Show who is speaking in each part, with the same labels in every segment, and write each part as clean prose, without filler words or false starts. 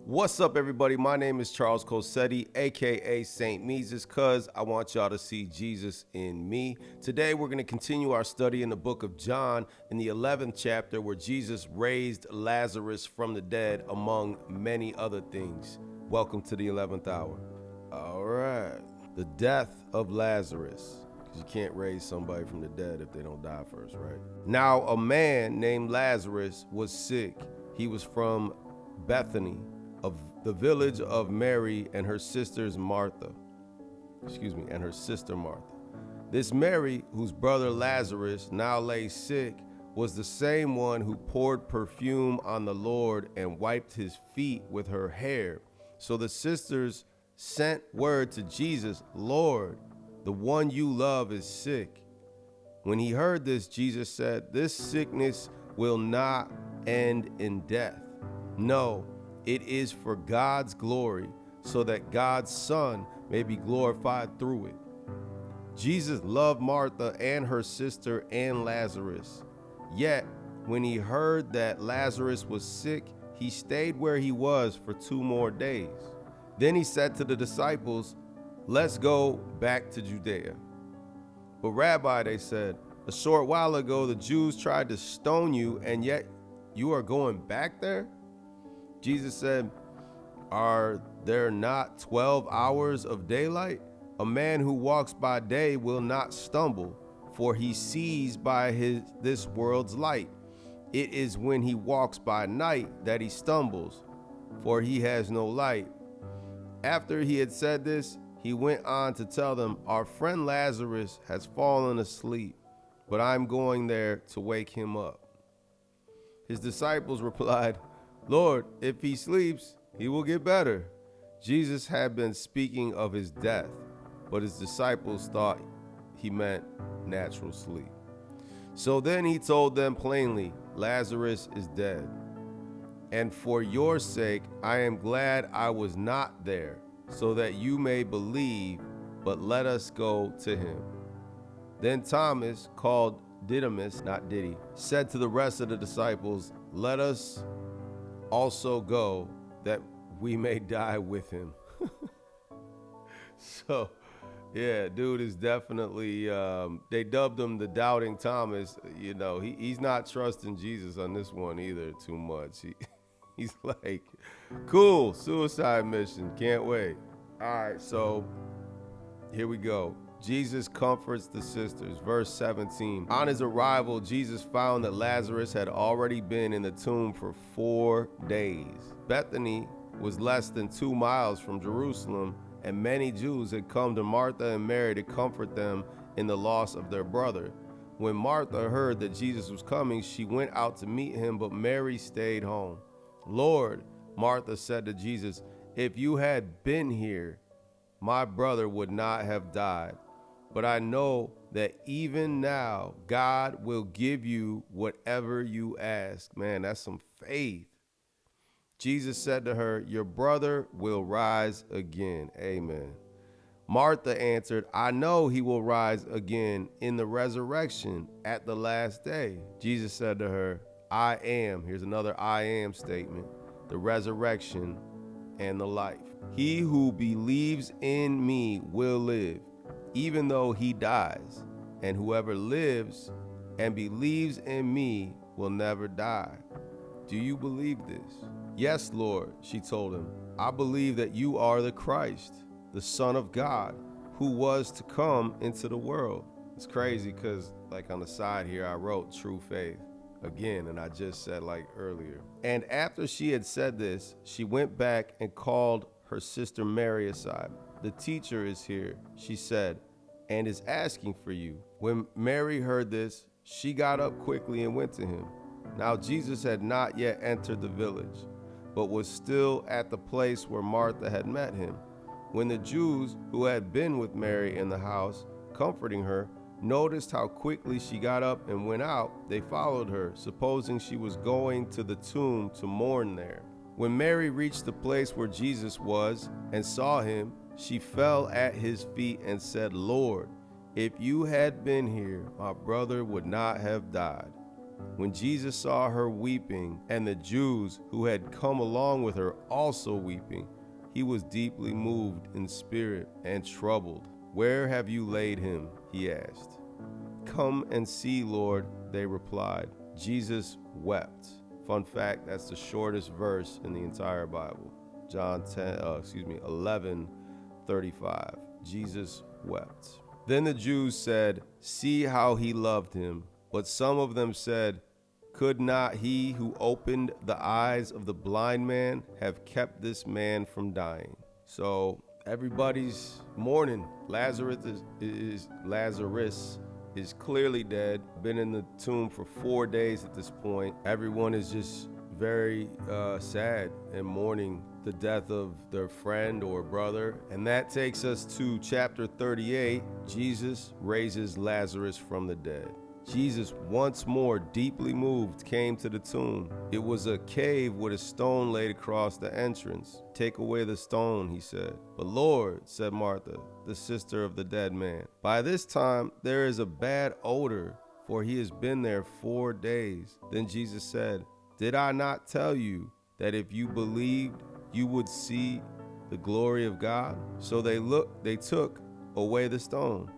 Speaker 1: What's up, everybody? My name is Charles Cosetti, aka Saint Mesus, cuz I want y'all to see Jesus in me. Today, we're going to continue our study in the book of John in the 11th chapter, where Jesus raised Lazarus from the dead, among many other things. Welcome to the 11th hour. All right. The death of Lazarus. Because you can't raise somebody from the dead if they don't die first, right? Now, a man named Lazarus was sick. He was from Bethany, of the village of Mary and her sister Martha. This Mary, whose brother Lazarus now lay sick, was the same one who poured perfume on the Lord and wiped his feet with her hair. So the sisters sent word to Jesus, "Lord, the one you love is sick." When he heard this, Jesus said, "This sickness will not end in death. No, it is for God's glory, so that God's Son may be glorified through it." Jesus loved Martha and her sister and Lazarus. Yet, when he heard that Lazarus was sick, he stayed where he was for 2 more days. Then he said to the disciples, "Let's go back to Judea." "But Rabbi," they said, "a short while ago the Jews tried to stone you, and yet you are going back there?" Jesus said, "Are there not 12 hours of daylight? A man who walks by day will not stumble, for he sees by this world's light. It is when he walks by night that he stumbles, for he has no light." After he had said this, he went on to tell them, "Our friend Lazarus has fallen asleep, but I'm going there to wake him up." His disciples replied, "Lord, if he sleeps, he will get better." Jesus had been speaking of his death, but his disciples thought he meant natural sleep. So then he told them plainly, "Lazarus is dead. And for your sake, I am glad I was not there, so that you may believe, but let us go to him." Then Thomas, called Didymus, not Diddy, said to the rest of the disciples, "Let us also go, that we may die with him." So, yeah, dude is definitely, they dubbed him the Doubting Thomas. You know, he's not trusting Jesus on this one either too much. He's like, cool, suicide mission, can't wait. All right, so here we go. Jesus comforts the sisters. Verse 17. On his arrival, Jesus found that Lazarus had already been in the tomb for 4 days. Bethany was less than 2 miles from Jerusalem, and many Jews had come to Martha and Mary to comfort them in the loss of their brother. When Martha heard that Jesus was coming, she went out to meet him, but Mary stayed home. "Lord," Martha said to Jesus, "if you had been here, my brother would not have died. But I know that even now, God will give you whatever you ask." Man, that's some faith. Jesus said to her, "Your brother will rise again." Amen. Martha answered, "I know he will rise again in the resurrection at the last day." Jesus said to her, "I am," here's another "I am" statement, "the resurrection and the life. He who believes in me will live, even though he dies, and whoever lives and believes in me will never die." Do you believe this? "Yes, Lord," she told him. "I believe that you are the Christ, the Son of God, who was to come into the world." It's crazy because, like, on the side here, I wrote true faith again, and I just said like earlier. And after she had said this, she went back and called her sister Mary aside. "The teacher is here," she said, "and is asking for you." When Mary heard this, she got up quickly and went to him. Now Jesus had not yet entered the village, but was still at the place where Martha had met him. When the Jews who had been with Mary in the house, comforting her, noticed how quickly she got up and went out, they followed her, supposing she was going to the tomb to mourn there. When Mary reached the place where Jesus was and saw him, she fell at his feet and said, "Lord, if you had been here, my brother would not have died." When Jesus saw her weeping, and the Jews who had come along with her also weeping, he was deeply moved in spirit and troubled. "Where have you laid him?" he asked. "Come and see, Lord," they replied. Jesus wept. Fun fact, that's the shortest verse in the entire Bible. John 11:35. Jesus wept. Then the Jews said, "See how he loved him." But some of them said, "Could not he who opened the eyes of the blind man have kept this man from dying?" So everybody's mourning. Lazarus is clearly dead. Been in the tomb for 4 days at this point. Everyone is just very sad and mourning the death of their friend or brother. And that takes us to chapter 38. Jesus raises Lazarus from the dead. Jesus, once more deeply moved, came to the tomb. It was a cave with a stone laid across the entrance. "Take away the stone," he said. "But Lord," said Martha, the sister of the dead man, "by this time there is a bad odor, for he has been there 4 days." Then Jesus said, "Did I not tell you that if you believed, you would see the glory of God?" So they took away the stone.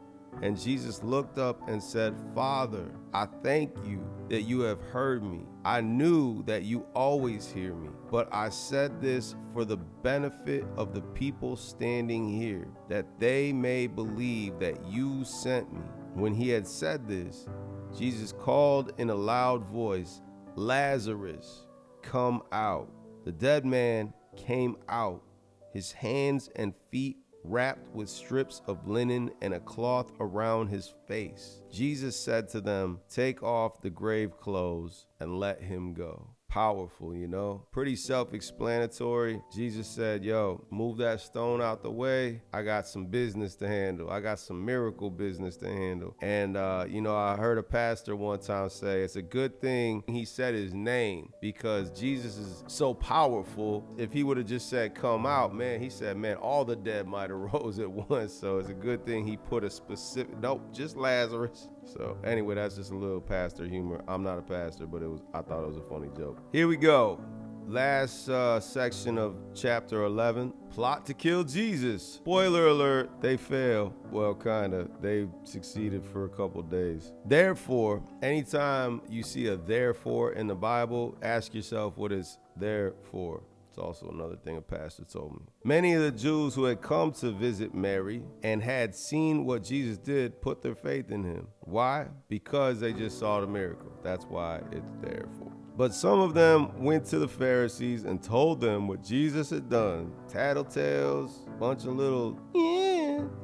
Speaker 1: And Jesus looked up and said, "Father, I thank you that you have heard me. I knew that you always hear me, but I said this for the benefit of the people standing here, that they may believe that you sent me." When he had said this, Jesus called in a loud voice, "Lazarus, come out." The dead man came out, his hands and feet wrapped with strips of linen and a cloth around his face. Jesus said to them, "Take off the grave clothes and let him go." Powerful, you know? Pretty self-explanatory. Jesus said, "Yo, move that stone out the way. I got some business to handle. I got some miracle business to handle." And, I heard a pastor one time say, it's a good thing he said his name, because Jesus is so powerful. If he would have just said, "Come out," man, he said, man, all the dead might have rose at once. So it's a good thing he put a specific, nope, just Lazarus. So anyway, that's just a little pastor humor. I'm not a pastor, but I thought it was a funny joke. Here we go. Last section of chapter 11. Plot to kill Jesus. Spoiler alert, they fail. Well, kind of. They succeeded for a couple days. Therefore, anytime you see a therefore in the Bible, ask yourself what is there for. It's also another thing a pastor told me. Many of the Jews who had come to visit Mary and had seen what Jesus did put their faith in him. Why? Because they just saw the miracle. That's why it's there for. But some of them went to the Pharisees and told them what Jesus had done. Tattletales, bunch of little,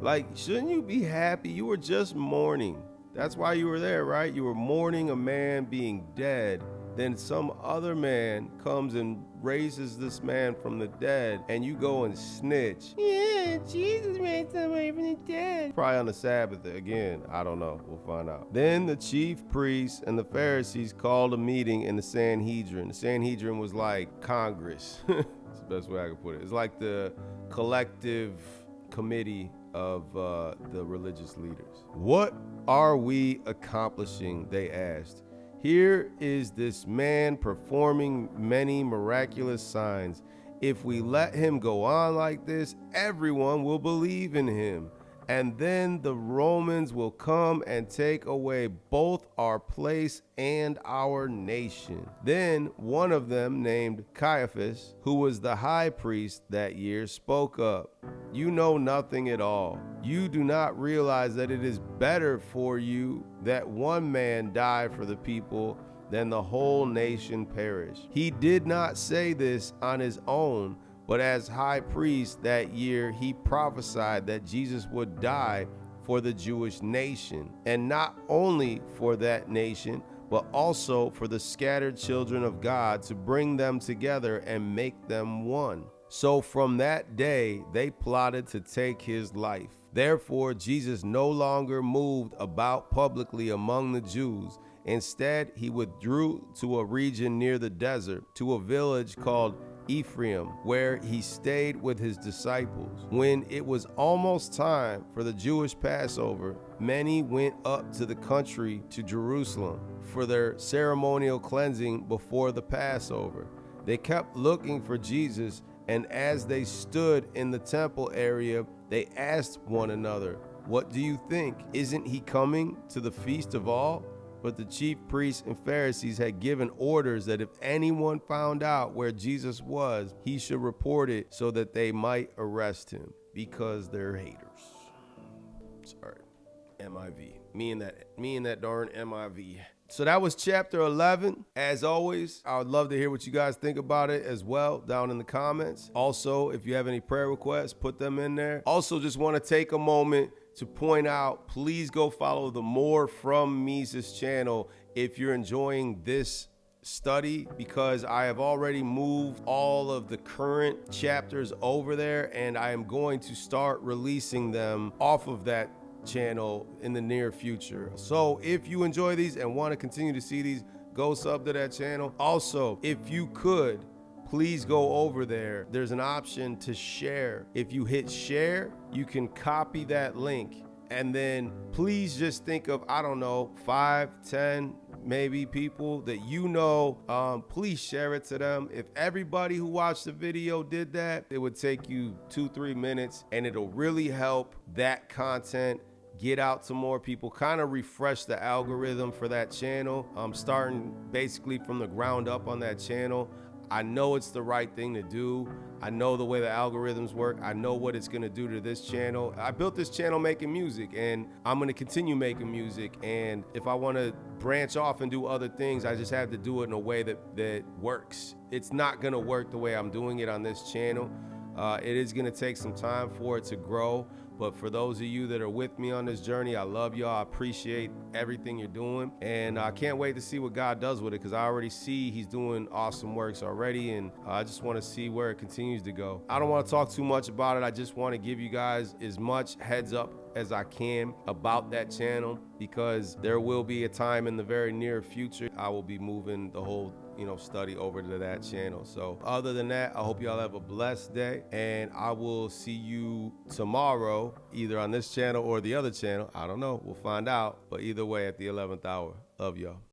Speaker 1: like, shouldn't you be happy? You were just mourning. That's why you were there, right? You were mourning a man being dead. Then some other man comes and raises this man from the dead, and you go and snitch. Yeah, Jesus raised somebody from the dead. Probably on the Sabbath again. I don't know. We'll find out. Then the chief priests and the Pharisees called a meeting in the Sanhedrin. The Sanhedrin was like Congress. That's the best way I could put it. It's like the collective committee of the religious leaders. "What are we accomplishing?" they asked. "Here is this man performing many miraculous signs. If we let him go on like this, everyone will believe in him. And then the Romans will come and take away both our place and our nation." Then one of them, named Caiaphas, who was the high priest that year, spoke up. "You know nothing at all. You do not realize that it is better for you that one man die for the people than the whole nation perish." He did not say this on his own, but as high priest that year, he prophesied that Jesus would die for the Jewish nation, and not only for that nation, but also for the scattered children of God, to bring them together and make them one. So from that day, they plotted to take his life. Therefore, Jesus no longer moved about publicly among the Jews. Instead, he withdrew to a region near the desert, to a village called Ephraim, where he stayed with his disciples. When it was almost time for the Jewish Passover, many went up to the country to Jerusalem for their ceremonial cleansing before the Passover. They kept looking for Jesus, and as they stood in the temple area, they asked one another, "What do you think? Isn't he coming to the feast of all?" But the chief priests and Pharisees had given orders that if anyone found out where Jesus was, he should report it so that they might arrest him, because they're haters. Sorry, MIV. Me and that darn MIV. So that was chapter 11. As always, I would love to hear what you guys think about it as well down in the comments. Also, if you have any prayer requests, put them in there. Also, just want to take a moment to point out, please go follow the More From Mises channel if you're enjoying this study, because I have already moved all of the current chapters over there, and I am going to start releasing them off of that channel in the near future. So if you enjoy these and want to continue to see these, go sub to that channel. Also, if you could, please go over there. There's an option to share. If you hit share, you can copy that link, and then please just think of, I don't know, 5, 10, maybe people that you know. Please share it to them. If everybody who watched the video did that, it would take you 2-3 minutes, and it'll really help that content get out to more people, kind of refresh the algorithm for that channel. I'm starting basically from the ground up on that channel. I know it's the right thing to do. I know the way the algorithms work. I know what it's gonna do to this channel. I built this channel making music, and I'm gonna continue making music. And if I wanna branch off and do other things, I just have to do it in a way that works. It's not gonna work the way I'm doing it on this channel. It is gonna take some time for it to grow. But for those of you that are with me on this journey, I love y'all. I appreciate everything you're doing. And I can't wait to see what God does with it, because I already see he's doing awesome works already. And I just want to see where it continues to go. I don't want to talk too much about it. I just want to give you guys as much heads up as I can about that channel, because there will be a time in the very near future I will be moving the whole study over to that channel. So other than that, I hope y'all have a blessed day, and I will see you tomorrow either on this channel or the other channel. I don't know, we'll find out, but either way at the 11th hour. Love y'all.